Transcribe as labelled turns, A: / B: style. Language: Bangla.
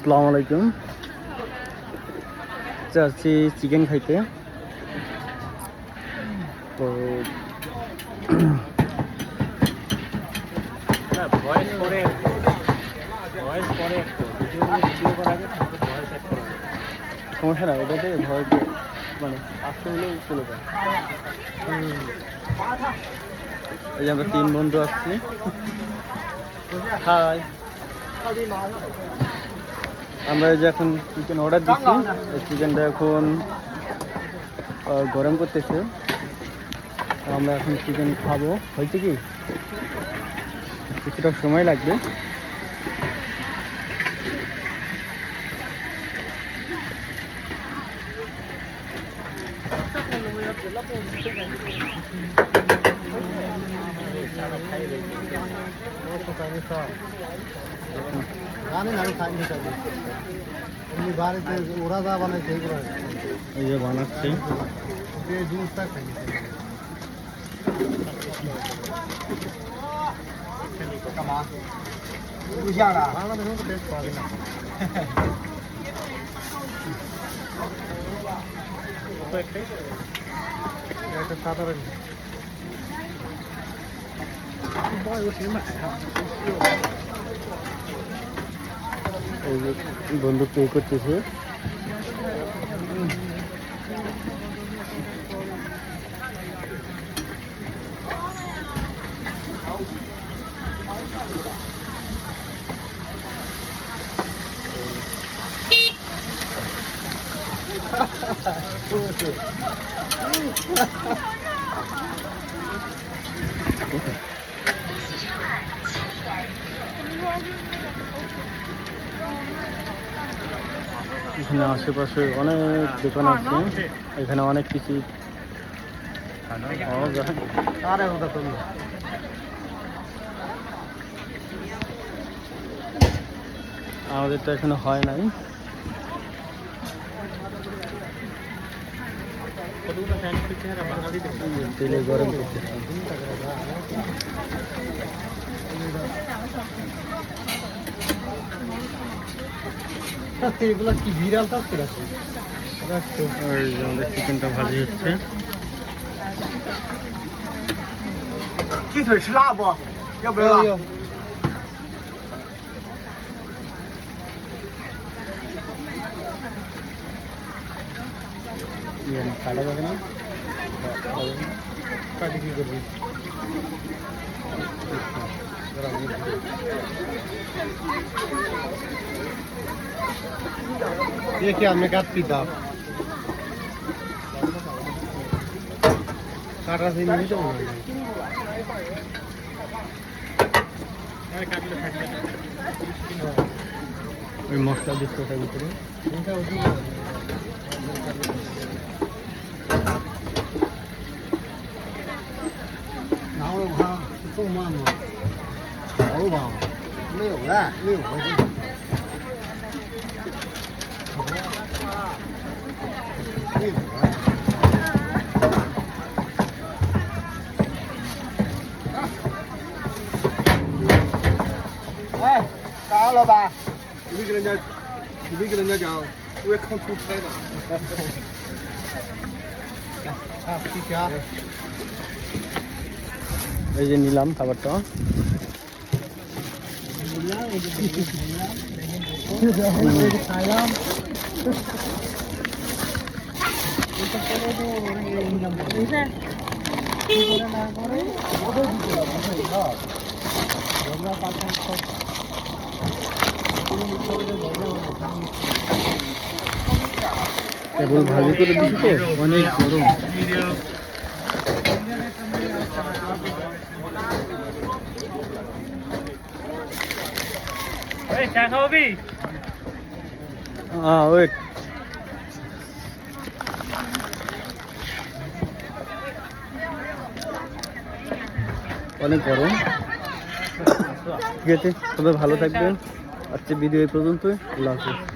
A: আসসালামু আলাইকুম। যাচ্ছি চিকেন খাইতে। তো সমস্যা না, ওটাতে ভয় মানে আসতে হলেও চলে যায়। এই যে আমরা 3 বন্ধু আসছি। হাই, আমরা এই যে এখন চিকেন অর্ডার দিচ্ছি। এই চিকেনটা এখন গরম করতেছে। আমরা এখন চিকেন খাবো। হয়েছে কি কিছুটা সময় লাগবে।
B: ওরা যা বানাইছে
A: এই যে বানাচ্ছি।
B: জিনিসটা খাই সাধারণ
A: এই যে বন্ধু পে করতেছে। এখানে আশেপাশে অনেক দোকান আছে। এখানে অনেক কিছু পাওয়া যায়। আমাদের তো এখনো হয় নাই। তেলে গরম করতেছে।
B: এগুলা কি বিড়াল থাকতে আছে?
A: আমাদের চিকেনটা ভাজি হচ্ছে।
B: 鸡腿吃辣不？要不要？কাটা
A: যাবে না?
B: কাটি কি করবি? ये क्या हमने क्या पीता काटा से नहीं तो
A: ওই মশলা দিচ্ছে ওটার ভিতরে।
B: 哎，打老板，你给人家讲，我也看出差的。啊，谢谢啊。
A: এই যে নিলাম খাবারটা। কেবল ভাজি করে দিচ্ছি তো, অনেক গরম।
B: क्या खाओगी?
A: हाँ वेट। অনেক গরম। ঠিক আছে, তবে ভালো থাকবেন। আজকে ভিডিও এই পর্যন্তই। আল্লাহ হাফেজ।